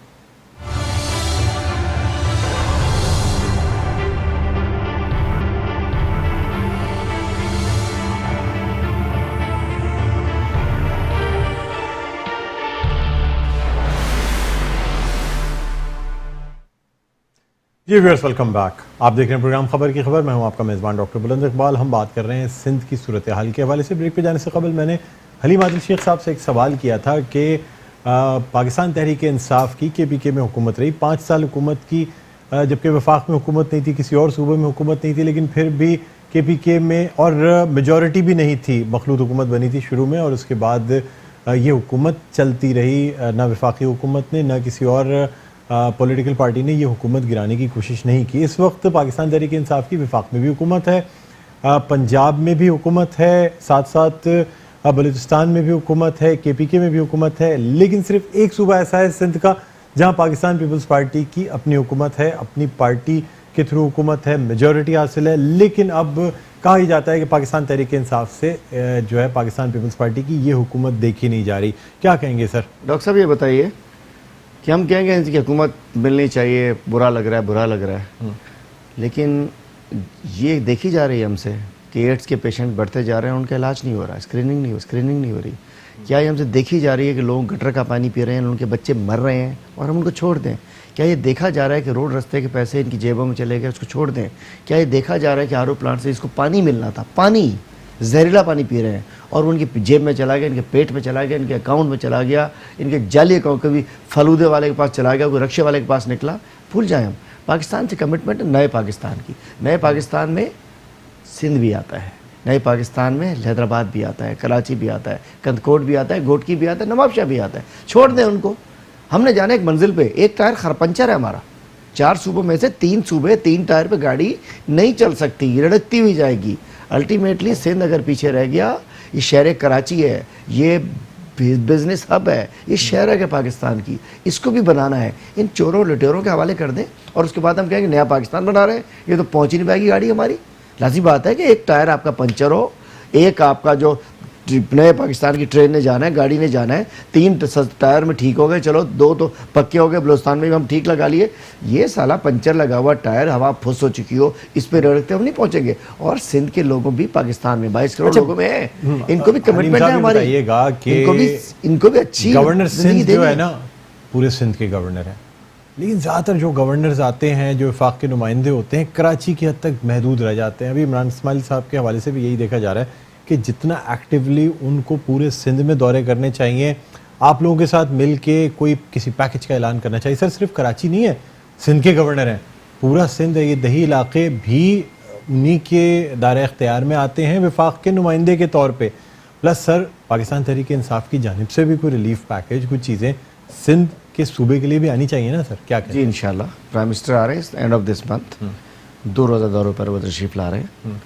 जी व्यूअर्स, वेलकम बैक। आप देख रहे हैं प्रोग्राम खबर की खबर। मैं हूं आपका मेज़बान डॉक्टर बुलंद इकबाल। हम बात कर रहे हैं सिंध की सूरत हाल के हवाले से। ब्रेक पे जाने से कबल मैंने हलीम आदिल शेख साहब से एक सवाल किया था कि पाकिस्तान तहरीक इंसाफ की KPK में हुकूमत रही, 5 साल हुकूमत की, जबकि वफाक में हुकूमत नहीं थी, किसी और सूबे में हुकूमत नहीं थी, लेकिन फिर भी KPK में और मेजॉरिटी भी नहीं थी, मखलूत हुकूमत बनी थी शुरू में, और उसके बाद ये हुकूमत चलती रही। ना वफाकी हुकूमत ने, ना किसी और पॉलिटिकल पार्टी ने ये हुकूमत गिराने की कोशिश नहीं की। इस वक्त पाकिस्तान तहरीक इंसाफ की वफाक में भी हुकूमत है, पंजाब में भी हुकूमत है, साथ साथ बलूचिस्तान में भी हुकूमत है, KPK में भी हुकूमत है, लेकिन सिर्फ एक सूबा ऐसा है सिंध का जहां पाकिस्तान पीपल्स पार्टी की अपनी हुकूमत है, अपनी पार्टी के थ्रू हुकूमत है, मेजॉरिटी हासिल है। लेकिन अब कहा ही जाता है कि पाकिस्तान तहरीक इंसाफ से जो है पाकिस्तान पीपल्स पार्टी की ये हुकूमत देखी नहीं जा रही। क्या कहेंगे सर? डॉक्टर साहब, ये बताइए कि हम कहेंगे इनकी हुकूमत मिलनी चाहिए, बुरा लग रहा है, लेकिन ये देखी जा रही है हमसे कि एड्स के पेशेंट बढ़ते जा रहे हैं, उनका इलाज नहीं हो रहा, स्क्रीनिंग नहीं हो रही। क्या ये हमसे देखी जा रही है कि लोग गटर का पानी पी रहे हैं, उनके बच्चे मर रहे हैं और हम उनको छोड़ दें? क्या ये देखा जा रहा है कि रोड रास्ते के पैसे इनकी जेबों में चले गए, उसको छोड़ दें? क्या ये देखा जा रहा है कि आरओ प्लांट से इसको पानी मिलना था, पानी जहरीला पानी पी रहे हैं और उनकी जेब में चला गया, इनके पेट में चला गया, इनके अकाउंट में चला गया, इनके जाली अकाउंट कभी फलूदे वाले के पास चला गया, कोई रक्शे वाले के पास निकला? भूल जाए हम। पाकिस्तान से कमिटमेंट है नए पाकिस्तान की। नए पाकिस्तान में सिंध भी आता है, नए पाकिस्तान में हैदराबाद भी आता है, कराची भी आता है, कंदकोट भी आता है, घोटकी भी आता है, नवाबशाह भी आता है। छोड़ दें उनको। हमने जाना एक मंजिल पे, एक टायर पंचर है हमारा, 4 सूबों में से 3 सूबे 3 टायर पे गाड़ी नहीं चल सकती, रड़कती हुई जाएगी। अल्टीमेटली सिंध अगर पीछे रह गया, ये शहर कराची है, ये बिजनेस हब है, ये शहर है पाकिस्तान की, इसको भी बनाना है। इन चोरों लुटेरों के हवाले कर दें और उसके बाद हम कहेंगे नया पाकिस्तान बना रहे हैं। ये तो पहुंच ही नहीं पाएगी गाड़ी हमारी। लाज़िम बात है कि एक टायर आपका पंचर हो, एक आपका जो नए पाकिस्तान की ट्रेन ने जाना है, गाड़ी ने जाना है, 3 टायर में ठीक हो गए, चलो 2 तो पक्के हो गए, बलूचिस्तान में भी हम ठीक लगा लिए। ये साला पंचर लगा हुआ टायर, हवा फुस हो चुकी हो, इस पे रड़कते हम नहीं पहुंचेंगे। और सिंध के लोगों भी पाकिस्तान में 22 करोड़ लोगों में है, इनको भी कमिटमेंट है हमारी, इनको भी अच्छी गवर्नर सिंध जो है ना, पूरे सिंध के गवर्नर है, लेकिन ज़्यादातर जो गवर्नर्स आते हैं, जो वफाक के नुमाइंदे होते हैं, कराची की हद तक महदूद रह जाते हैं। अभी इमरान इस्माइल साहब के हवाले से भी यही देखा जा रहा है कि जितना एक्टिवली उनको पूरे सिंध में दौरे करने चाहिए, आप लोगों के साथ मिल के कोई किसी पैकेज का ऐलान करना चाहिए। सर सिर्फ कराची नहीं है, सिंध के गवर्नर हैं, पूरा सिंध है, ये दही इलाके भी उन्हीं के दायरे इख्तियार में आते हैं वफाक के नुमाइंदे के तौर पे। प्लस सर पाकिस्तान तहरीक इंसाफ की जानिब से भी कोई रिलीफ पैकेज, कुछ चीज़ें सिंध के सूबे के लिए भी आनी चाहिए ना सर, क्या कहते हैं? जी इंशाल्लाह प्राइम मिनिस्टर आ रहे हैं एंड ऑफ दिस मंथ, 2 रोज़ा दौरों पर वो तशरीफ़ ला रहे हैं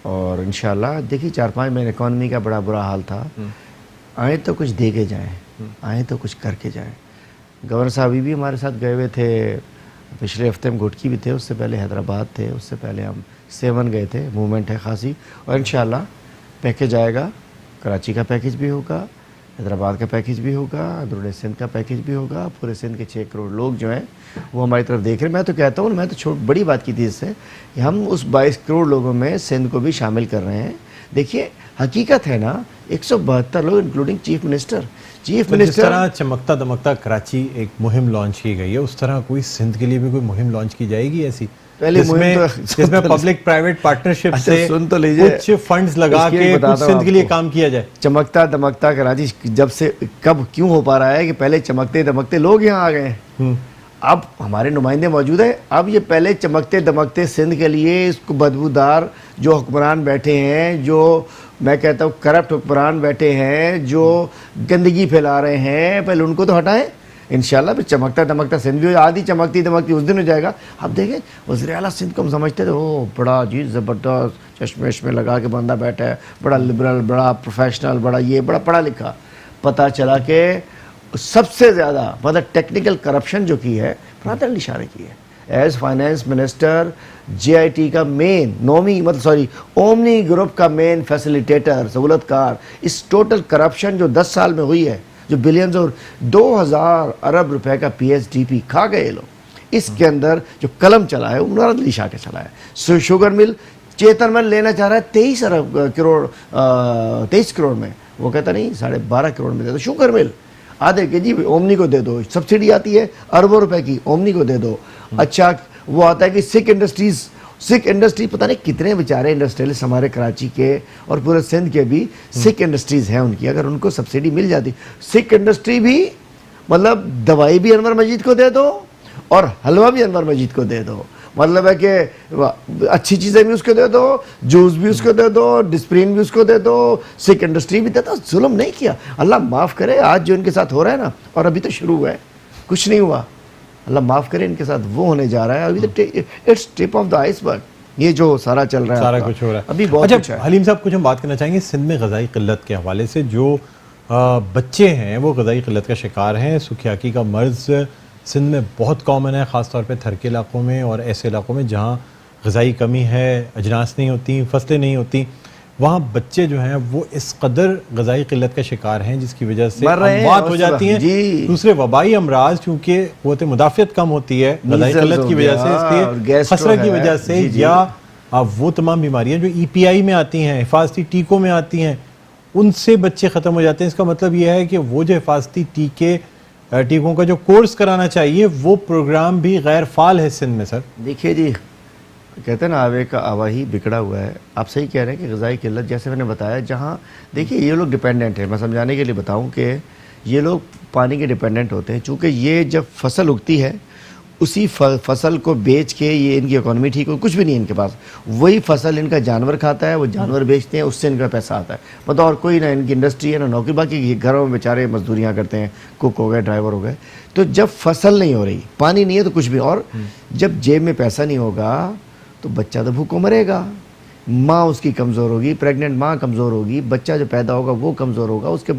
और इंशाल्लाह देखिए 4-5 महीने इकॉनमी का बड़ा बुरा हाल था, आए तो कुछ दे के जाएँ, आए तो कुछ करके जाएँ। गवर्नर साहब भी हमारे साथ गए हुए थे, पिछले हफ्ते हम घोटकी भी थे, उससे पहले हैदराबाद थे, उससे पहले हम सेवन गए थे, मूवमेंट है खासी। और इंशाल्लाह पैकेज आएगा, कराची का पैकेज भी होगा, हैदराबाद का पैकेज भी होगा, अंदरूनी सिंध का पैकेज भी होगा। पूरे सिंध के 6 करोड़ लोग जो हैं वो हमारी तरफ देख रहे हैं। मैं तो कहता हूँ, मैं तो बड़ी बात की थी इससे, हम उस 22 करोड़ लोगों में सिंध को भी शामिल कर रहे हैं। देखिए हकीकत है ना, 172 लोग इंक्लूडिंग चीफ मिनिस्टर। जिस तरह चमकता दमकता कराची एक मुहिम लॉन्च की गई है, उस तरह कोई सिंध के लिए भी कोई मुहिम लॉन्च की जाएगी ऐसी, जिसमें पब्लिक प्राइवेट पार्टनरशिप से सुन तो लीजिए, कुछ फंड्स लगा के कुछ सिंध के लिए काम किया जाए। चमकता दमकता कराची जब से कब क्यों हो पा रहा है कि पहले चमकते दमकते लोग यहाँ आ गए हैं, अब हमारे नुमाइंदे मौजूद हैं। अब ये पहले चमकते दमकते सिंध के लिए इसको बदबूदार जो हुक्मरान बैठे हैं, जो मैं कहता हूँ करप्ट हुक्मरान बैठे हैं, जो गंदगी फैला रहे हैं, पहले उनको तो हटाएं। इंशाल्लाह फिर चमकता दमकता सिंध भी आधी चमकती दमकती उस दिन हो जाएगा। अब देखें वज़ीर आला सिंध को हम समझते थे ओ बड़ा जी ज़बरदस्त चश्मे लगा के बंदा बैठा है, बड़ा लिबरल, बड़ा प्रोफेशनल, बड़ा ये, बड़ा पढ़ा लिखा। पता चला कि सबसे ज़्यादा मतलब टेक्निकल करप्शन जो की है फरात अली शाह ने की है। एज फाइनेंस मिनिस्टर JIT का मेन ओमनी ग्रुप का मेन फैसिलिटेटर, सहूलतकार, इस टोटल करप्शन जो 10 साल में हुई है, जो बिलियंस और 2000 अरब रुपए का PSDP खा गए लोग, इसके अंदर जो कलम चला है वो मुराद अली शाह के चला है। शुगर मिल चेतन मिल लेना चाह रहा है 23 करोड़ में, वो कहता नहीं 12.5 करोड़ में दे दो शुगर मिल, आधे के जी ओमनी को दे दो, सब्सिडी आती है अरबों रुपए की, ओमनी को दे दो। अच्छा वो आता है कि सिख इंडस्ट्री पता नहीं कितने बेचारे इंडस्ट्रियलिस्ट हमारे कराची के और पूरे सिंध के भी सिख इंडस्ट्रीज हैं उनकी, अगर उनको सब्सिडी मिल जाती, सिख इंडस्ट्री भी मतलब दवाई भी अनवर मजीद को दे दो और हलवा भी अनवर मजीद को दे दो, मतलब है कि अच्छी चीज़ें भी उसको दे दो, जूस भी उसको दे दो, डिस्प्रिन भी उसको दे दो, सिख इंडस्ट्री भी दे दो। जुल्म नहीं किया, अल्लाह माफ़ करे। आज जो इनके साथ हो रहा है ना, और अभी तो शुरू हुआ है, कुछ नहीं हुआ, अल्लाह माफ़ करे, इनके साथ वो होने जा रहा है। अभी तो its tip of the iceberg, ये जो सारा चल रहा है, सारा कुछ हो रहा है अभी बहुत कुछ है। हलीम साहब कुछ हम बात करना चाहेंगे सिंध में ग़ज़ाई क़िल्लत के हवाले से। जो बच्चे हैं वो ग़ज़ाई क़िल्लत का शिकार हैं। सुखियाकी का मर्ज़ सिंध में बहुत कॉमन है, ख़ास तौर पे थर के इलाकों में और ऐसे इलाकों में जहाँ ग़ज़ाई कमी है, अजनास नहीं होती, फसलें नहीं होती, वहाँ बच्चे जो हैं वो इस कदर ग़ज़ाई क़िल्लत का शिकार हैं जिसकी वजह से अमवात हो जाती हैं। दूसरे वबाई अमराज, क्योंकि क़ुव्वत मुदाफ़ियत कम होती है ग़ज़ाई क़िल्लत की वजह से, इसलिए खसरा की वजह से, या वो तमाम बीमारियाँ जो EPI में आती हैं, हिफाजती टीकों में आती हैं, उनसे बच्चे ख़त्म हो जाते हैं। इसका मतलब यह है कि वो जो हिफाजती टीकों का जो कोर्स कराना चाहिए वो प्रोग्राम भी गैर फाल है सिंध में। सर देखिए जी, कहते हैं ना आवे का आवा ही बिगड़ा हुआ है। आप सही कह रहे हैं कि ग़िज़ाई किल्लत, जैसे मैंने बताया, जहाँ देखिए ये लोग डिपेंडेंट हैं। मैं समझाने के लिए बताऊं कि ये लोग पानी के डिपेंडेंट होते हैं, चूँकि ये जब फसल उगती है उसी फसल को बेच के ये इनकी इकोनॉमी ठीक हो, कुछ भी नहीं है इनके पास, वही फसल इनका जानवर खाता है, वो जानवर बेचते हैं, उससे इनका पैसा आता है। मतलब और कोई ना इनकी इंडस्ट्री है ना नौकरी, बाकी घरों में बेचारे मजदूरियाँ करते हैं, कुक हो गए, ड्राइवर हो गए। तो जब फसल नहीं हो रही, पानी नहीं है तो कुछ भी, और जब जेब में पैसा नहीं होगा तो बच्चा तो भूखों मरेगा, माँ उसकी कमज़ोर होगी, प्रेग्नेंट माँ कमज़ोर होगी, बच्चा जो पैदा होगा वो कमज़ोर होगा, उसके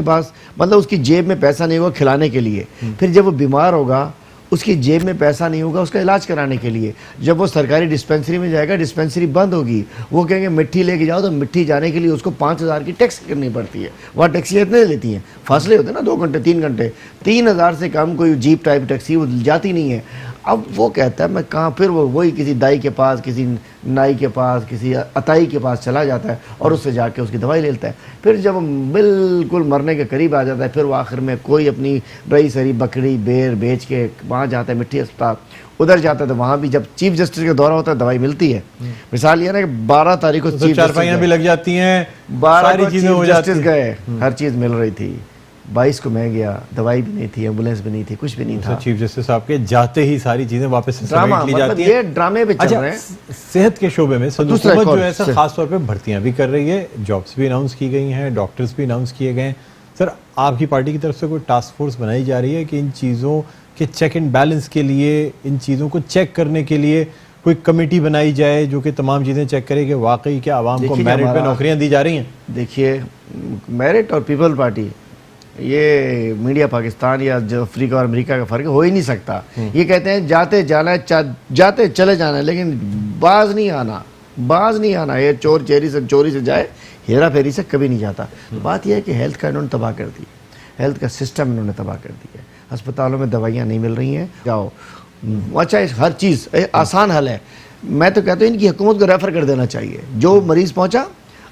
बाद मतलब उसकी जेब में पैसा नहीं होगा खिलाने के लिए। फिर जब वो बीमार होगा उसकी जेब में पैसा नहीं होगा उसका इलाज कराने के लिए। जब वो सरकारी डिस्पेंसरी में जाएगा, डिस्पेंसरी बंद होगी, वो कहेंगे मिट्टी लेके जाओ, तो मिट्टी जाने के लिए उसको 5,000 की टैक्स करनी पड़ती है। वहाँ टैक्सी इतने लेती हैं, फासले होते हैं ना 2 घंटे 3 घंटे, 3,000 से कम कोई जीप टाइप टैक्सी वो जाती नहीं है। अब वो कहता है मैं कहाँ, फिर वो वही किसी दाई के पास, किसी नाई के पास, किसी अताई के पास चला जाता है और उससे जाके उसकी दवाई ले लेता है। फिर जब बिल्कुल मरने के करीब आ जाता है, फिर वो आखिर में कोई अपनी रई सरी बकरी बेर बेच के वहाँ जाता है मिट्टी अस्पताल, उधर जाता है, तो वहाँ भी जब चीफ जस्टिस का दौरा होता है दवाई मिलती है। मिसाल ये ना कि 12 तारीख को चीफ जस्टिस भी लग जाती हैं, 12 चीजें हो जाती गए, हर चीज़ मिल रही थी। 22 को मैं गया, दवाई भी नहीं थी, एम्बुलेंस भी नहीं थी, कुछ भी नहीं था। चीफ जस्टिस साहब के जाते ही सारी चीजें वापस से ड्रामा, समेट ली मतलब जाती ये हैं। ड्रामे पे चल रहे हैं। सेहत के शोबे में दूसरा हुकूमत एक जो है सर और खास तौर पे भर्तियां भी कर रही है, जॉब्स भी अनाउंस की गई हैं, डॉक्टर्स भी अनाउंस किए गए हैं। सर आपकी पार्टी की तरफ से कोई टास्क फोर्स बनाई जा रही है कि इन चीज़ों के चेक एंड बैलेंस के लिए, इन चीज़ों को चेक करने के लिए कोई कमेटी बनाई जाए जो कि तमाम चीज़ें चेक करे कि वाकई क्या आवाम को मेरिट पे नौकरियां दी जा रही हैं? देखिए, मेरिट और पीपल पार्टी, ये मीडिया पाकिस्तान या जो अफ्रीका और अमेरिका का फ़र्क हो ही नहीं सकता। ये कहते हैं जाते जाना है, जाते चले जाना है, लेकिन बाज नहीं आना। ये चोरी से जाए, हेरा फेरी से कभी नहीं जाता। तो बात यह है कि हेल्थ का इन्होंने तबाह कर दी, हेल्थ का सिस्टम इन्होंने तबाह कर दिया है। अस्पतालों में दवाइयाँ नहीं मिल रही हैं, जाओ अच्छा हर चीज़ आसान हल है। मैं तो कहता हूँ इनकी हुकूमत को रेफ़र कर देना चाहिए। जो मरीज़ पहुँचा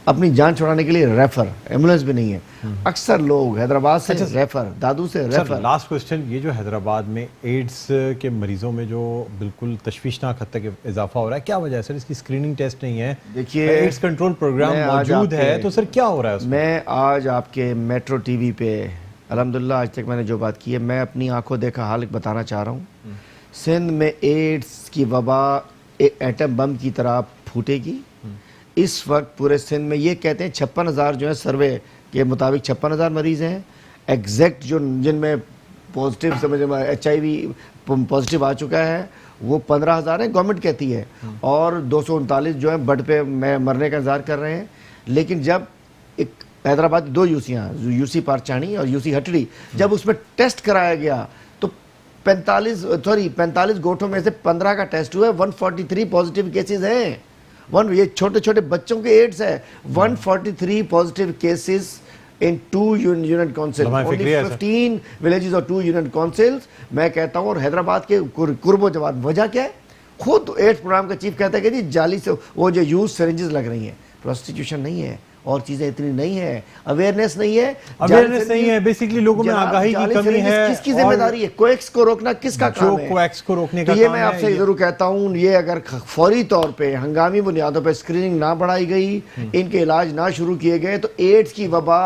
अपनी जान छुड़ाने के लिए रेफर, एम्बुलेंस भी नहीं है। अक्सर लोग हैदराबाद से रेफर, दादू से रेफर। लास्ट क्वेश्चन, ये जो हैदराबाद में एड्स के मरीजों में जो बिल्कुल तशवीशनाक हद तक इजाफा हो रहा है, क्या वजह है सर? इसकी स्क्रीनिंग टेस्ट नहीं है, देखिए एड्स कंट्रोल प्रोग्राम मौजूद है, तो सर क्या हो रहा है उसमें? मैं आज आपके मेट्रो टीवी पे अल्हम्दुलिल्लाह आज तक मैंने जो बात की है, मैं अपनी आंखों देखा हाल बताना चाह रहा हूँ। सिंध में एड्स की वबा एक एटम बम की तरह फूटेगी। इस वक्त पूरे सिंध में ये कहते हैं 56,000 जो है सर्वे के मुताबिक 56,000 मरीज़ हैं एग्जैक्ट, जो जिनमें पॉजिटिव समझ HIV पॉजिटिव आ चुका है वो 15,000 है, गवर्नमेंट कहती है, और 239 जो है बड पे मरने का इंतजार कर रहे हैं। लेकिन जब एक हैदराबाद 2 यूसियाँ, यूसी पारचानी और यूसी हटड़ी, जब उसमें टेस्ट कराया गया तो 45 गोठों में से 15 का टेस्ट हुआ है, 143 पॉजिटिव केसेस हैं। ये छोटे छोटे बच्चों के एड्स है। 143 positive cases in 2 unit council, only 15 villages और 2 यूनिट काउंसिल्स। मैं कहता हूँ, और हैदराबाद के कुर्बो जवाब, वजह क्या है? खुद एड्स प्रोग्राम का चीफ कहता है कि जी जाली से वो जो यूज सिरिंजेस लग रही हैं, प्रोस्टिट्यूशन नहीं है और चीजें इतनी नहीं है, अवेयरनेस नहीं है, बेसिकली लोगों में आगाही की कमी है। किसकी जिम्मेदारी है? कोएक्स को रोकना किसका काम है? कोएक्स को रोकने का तो ये मैं आपसे जरूर कहता हूँ, ये अगर फौरी तौर पे हंगामी बुनियादों पे स्क्रीनिंग ना बढ़ाई गई, इनके इलाज ना शुरू किए गए, तो एड्स की वबा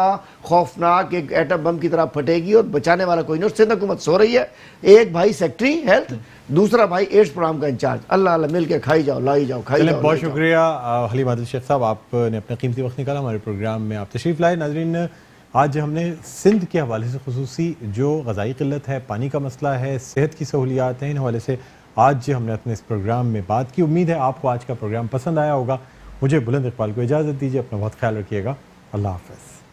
खौफनाक एक एटम बम की तरह फटेगी और बचाने वाला कोई नहीं। सिंध हुकूमत सो रही है, एक भाई सेक्रेटरी हेल्थ, दूसरा भाई एड्स प्रोग्राम का इंचार्ज, अल्लाह अल्लाह मिल के खाई जाओ, लाई जाओ, खाई जाओ। बहुत शुक्रिया हलीम आदिल शेख साहब, आपने अपना कीमती वक्त निकाला हमारे प्रोग्राम में, आप तशरीफ़ लाए। नाज़रीन, आज हमने सिंध के हवाले से खुसूसी जो ग़ज़ाई क़िल्लत है, पानी का मसला है, सेहत की सहूलियात हैं, इन हवाले से आज हमने अपने इस प्रोग्राम में बात की। उम्मीद है आपको आज का प्रोग्राम पसंद आया होगा। मुझे बुलंद इकबाल को इजाज़त दीजिए, अपना बहुत ख्याल रखिएगा। अल्लाह हाफ़िज़।